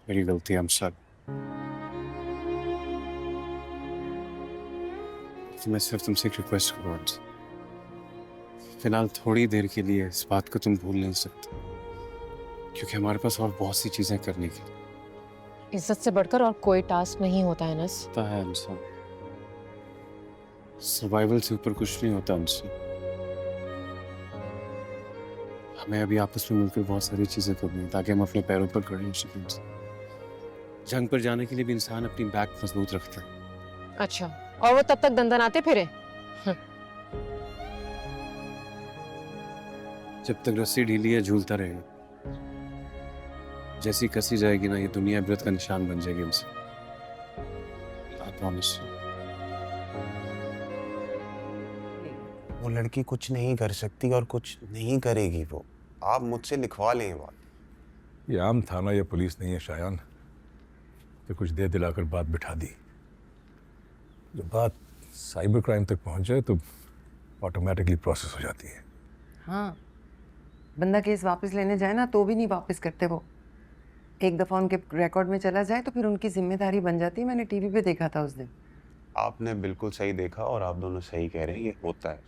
मेरी गलती, हम सब। मैं सिर्फ तुमसे एक रिक्वेस्ट करूँगा। फिलहाल थोड़ी देर के लिए इस बात को तुम भूल नहीं सकते, क्योंकि हमारे पास और बहुत सी चीजें करने के लिए। इज्जत से बढ़कर और कोई टास्क नहीं होता है नस। होता है इंसान, सर्वाइवल से ऊपर कुछ नहीं होता हमसे। हमें अभी आपस में मिलकर बहुत सारी चीजें करनी है ताकि हम अपने पैरों पर खड़े हो सकें। जंग पर जाने के लिए भी इंसान अपनी बैक मजबूत रखता है। अच्छा, और वो तब तक दंदनाते फिरे। जब तक रस्सी ढीली है झूलता रहेगा। जैसी कसी जाएगी ना, ये दुनिया इबरत का निशान बन जाएगी हमसे। I promise. वो लड़की कुछ नहीं कर सकती और कुछ नहीं करेगी वो। आप मुझसे लिखवा लें ये बात। ये आम थाना या पुलिस नहीं है शायान, तो कुछ दे दिलाकर बात बिठा दी। जब बात साइबर क्राइम तक पहुंच जाए तो ऑटोमेटिकली प्रोसेस हो जाती है। हाँ, बंदा केस वापस लेने जाए ना तो भी नहीं वापस करते वो। एक दफ़ा उनके रिकॉर्ड में चला जाए तो फिर उनकी जिम्मेदारी बन जाती है। मैंने टीवी पे देखा था उस दिन। आपने बिल्कुल सही देखा और आप दोनों सही कह रहे हैं, ये होता है।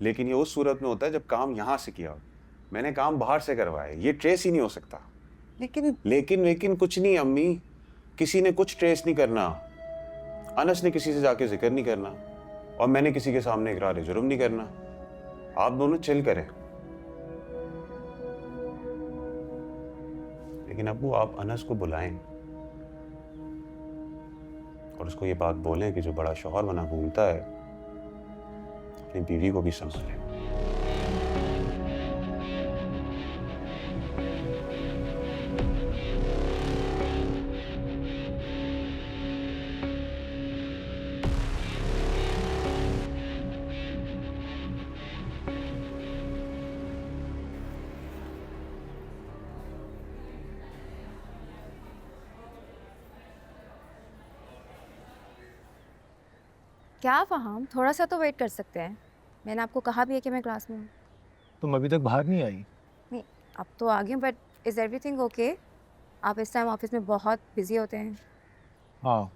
लेकिन ये उस सूरत में होता है जब काम यहाँ से किया हो। मैंने काम बाहर से करवाया, ये ट्रेस ही नहीं हो सकता। लेकिन कुछ नहीं अम्मी, किसी ने कुछ ट्रेस नहीं करना। अनस ने किसी से जाके जिक्र नहीं करना और मैंने किसी के सामने इकरार जुर्म नहीं करना। आप दोनों चिल करें। लेकिन अब्बू, आप अनस को बुलाएं और उसको ये बात बोलें कि जो बड़ा शौहर बना घूमता है अपनी बीवी को भी संभाले। क्या फ़हाम, थोड़ा सा तो वेट कर सकते हैं। मैंने आपको कहा भी है कि मैं क्लास में हूँ। तुम अभी तक बाहर नहीं आई? नहीं, अब तो आ गई हूँ, बट इज़ एवरीथिंग ओके? आप इस टाइम ऑफिस में बहुत बिजी होते हैं। हाँ,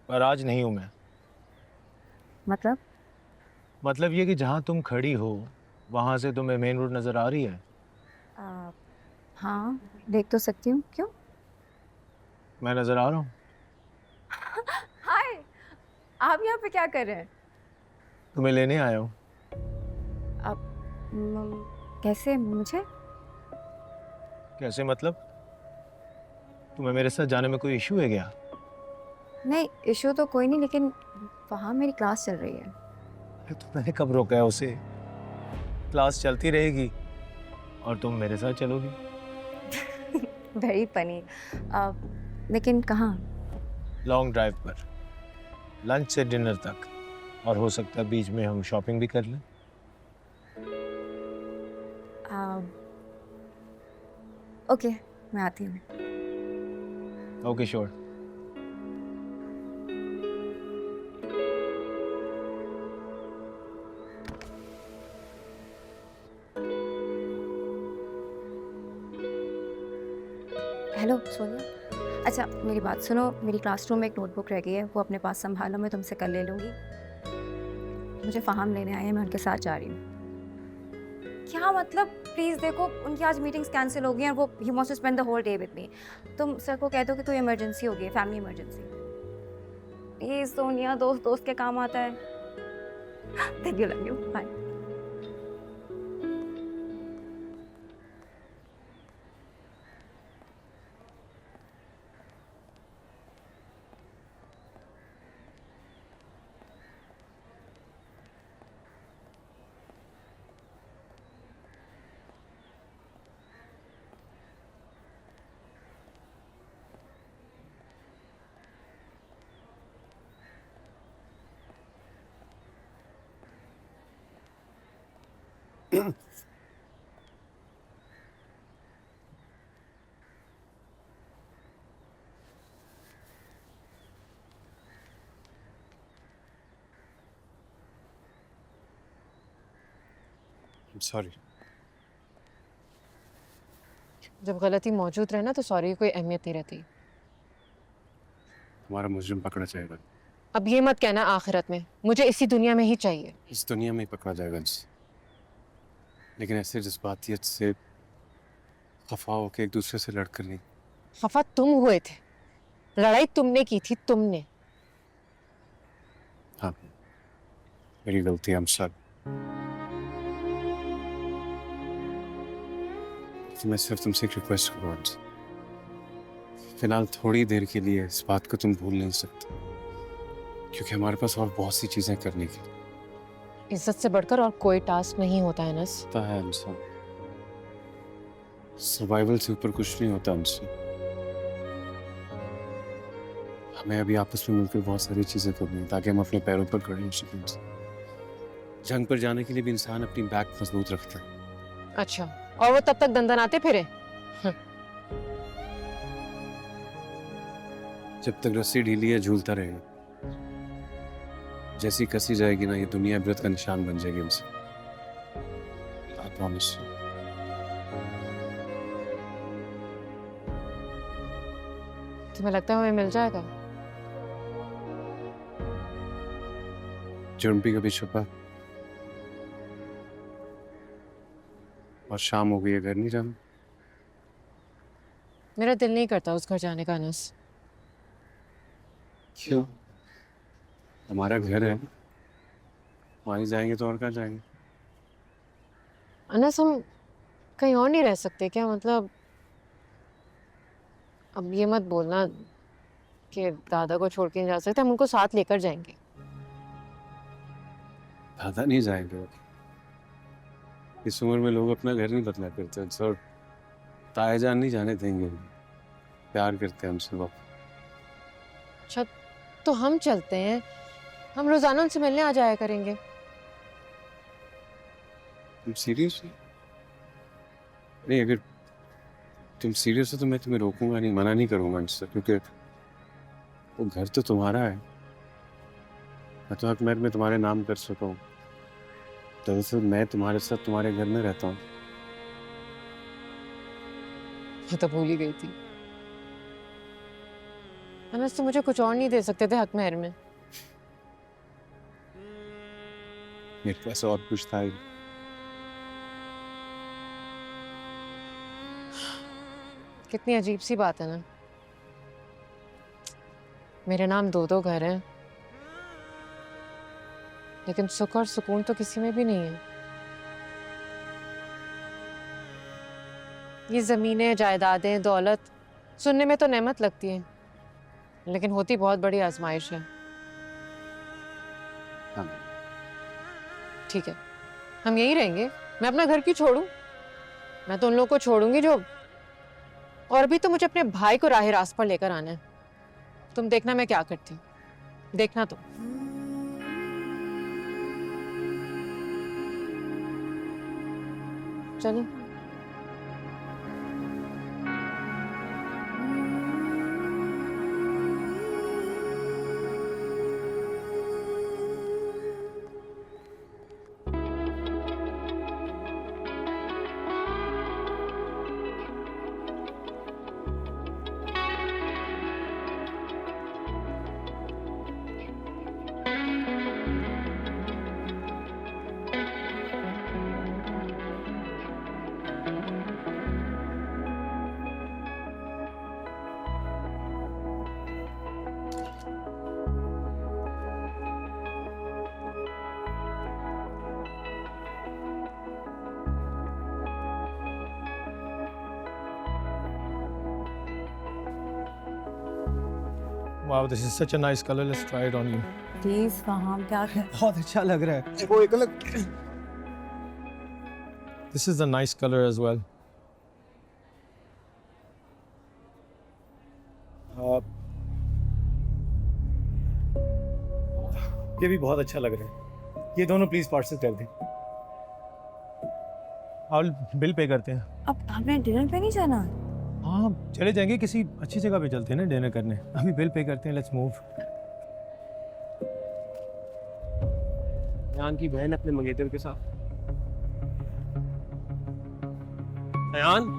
पर आज नहीं हूँ मैं। मतलब? मतलब ये कि जहाँ तुम खड़ी हो वहाँ से तुम्हें मेन रोड नज़र आ रही है? हाँ, देख तो सकती हूँ। क्यों? मैं नज़र आ रहा हूँ? हाय, आप यहाँ पे क्या कर रहे हैं? तुम्हें लेने आया हूँ। कैसे मुझे? कैसे मतलब? तुम्हें मेरे साथ जाने में कोई इशू है क्या? नहीं, इशू तो कोई नहीं, लेकिन वहाँ मेरी क्लास चल रही है। अरे तो मैंने कब रोका है उसे? क्लास चलती रहेगी और तुम मेरे साथ चलोगी। Very funny. लेकिन कहाँ? लॉन्ग ड्राइव पर, लंच से डिनर तक, और हो सकता है बीच में हम शॉपिंग भी कर लें। ओके, मैं आती हूँ। Okay sure. हेलो सोनिया। अच्छा मेरी बात सुनो, मेरी क्लासरूम में एक नोटबुक रह गई है, वो अपने पास संभालो, मैं तुमसे कल ले लूँगी। मुझे फ़हाम लेने आए हैं, मैं उनके साथ जा रही हूँ। क्या मतलब? प्लीज़ देखो, उनकी आज मीटिंग्स कैंसिल हो गई हैं और वो he wants to spend the whole day with me. तुम सर को कह दो कि कोई इमरजेंसी हो गई है, फैमिली इमरजेंसी। प्लीज़ सोनिया, दोस्त दोस्त के काम आता है। Thank you, love you, bye. Sorry. जब गलती मौजूद रहे ना तो सॉरी की कोई अहमियत नहीं रहती। हमारा मुजरिम पकड़ा जाएगा। अब ये मत कहना आखिरत में, मुझे इसी दुनिया में ही चाहिए। इस दुनिया में ही पकड़ा जाएगा अंशी, लेकिन ऐसे जज्बातियत से खफा होकर एक दूसरे से लड़कर नहीं। खफा तुम हुए थे, लड़ाई तुमने की थी, तुमने। हाँ, मेरी गलती है, I'm sorry। तो मैं सिर्फ तुमसे एक रिक्वेस्ट करूँ अंशी, फिलहाल थोड़ी देर के लिए इस बात को तुम भूल नहीं सकते, क्योंकि हमारे पास और बहुत सी चीजें करने की। इज्जत से बढ़कर और कोई टास्क नहीं होता है नस। होता है अंशी, सर्वाइवल से ऊपर कुछ नहीं होता अंशी। हमें अभी आपस में मिलकर बहुत सारी चीजें करनी है ताकि हम अपने पैरों पर खड़े हो सकें। जंग पर जाने के लिए भी इंसान अपनी बैक मजबूत रखता है। अच्छा, और वो तब तक दंदनाते फिरे? जब तक रस्सी ढीली है झूलता रहेगा, जैसी कसी जाएगी ना ये दुनिया इबरत का निशान बन जाएगी हमसे। I promise you। तुम्हें लगता है हमें मिल जाएगा? जुर्म भी कभी छुपा, और शाम हो गई है, घर नहीं जाना। मेरा दिल नहीं करता उस घर जाने का अनस। क्यों? हमारा घर है, वहीं जाएंगे तो और कहाँ जाएंगे? अनस, हम कहीं और नहीं रह सकते क्या? मतलब अब ये मत बोलना कि दादा को छोड़ के नहीं जा सकते, हम उनको साथ लेकर जाएंगे। दादा नहीं जाएंगे। इस उम्र में लोग अपना घर नहीं बदला करते, और ताए जान नहीं जाने देंगे। प्यार करते हैं हमसे वो। अच्छा, तो हम चलते हैं, हम रोजाना उनसे मिलने आ जाया करेंगे। तुम सीरियस हो? नहीं, अगर तुम सीरियस हो तो मैं तुम्हें रोकूंगा नहीं, मना नहीं करूंगा इनसे, क्योंकि वो घर तो तुम्हारा है। मैं तो हक महल में तुम्हारे नाम कर सकता हूँ। दरअसल मैं तुम्हारे साथ तुम्हारे घर में रहता हूँ। मैं तो भूल ही गई थी। अनस, तो मुझे कुछ और नहीं दे सकते थे हक महर में? मेरे पास और कुछ था ही। कितनी अजीब सी बात है ना, मेरे नाम दो दो घर हैं, लेकिन सुख और सुकून तो किसी में भी नहीं है। ये जमीनें, जायदादें, दौलत सुनने में तो नेमत लगती है, लेकिन होती बहुत बड़ी आजमाइश है। हाँ। ठीक है, हम यहीं रहेंगे। मैं अपना घर क्यों छोड़ूं? मैं तो उन लोगों को छोड़ूंगी जो, और अभी तो मुझे अपने भाई को राह रास्त पर लेकर आना है। तुम देखना मैं क्या करती हूँ, देखना तो। चलो। Wow, this is such a nice color. Let's try it on you. Please Faham, क्या कर बहुत अच्छा लग रहा है। वो एक अलग। This is a nice color as well. ये भी बहुत अच्छा लग रहा है। ये दोनों प्लीज पार्सल कर दें। और बिल पे करते हैं। अब आपने डिनर पे नहीं जाना? हाँ, चले जाएंगे, किसी अच्छी जगह पे चलते हैं ना डिनर करने। अभी बिल पे करते हैं। Let's move. अयान की बहन अपने मंगेतर के साथ। अयान,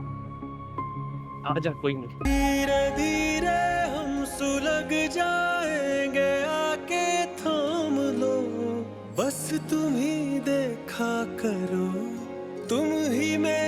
आजा, कोई नहीं। धीरे धीरे हम सुलग जाएंगे आके थाम लो, बस तुम ही देखा करो, तुम ही मेरे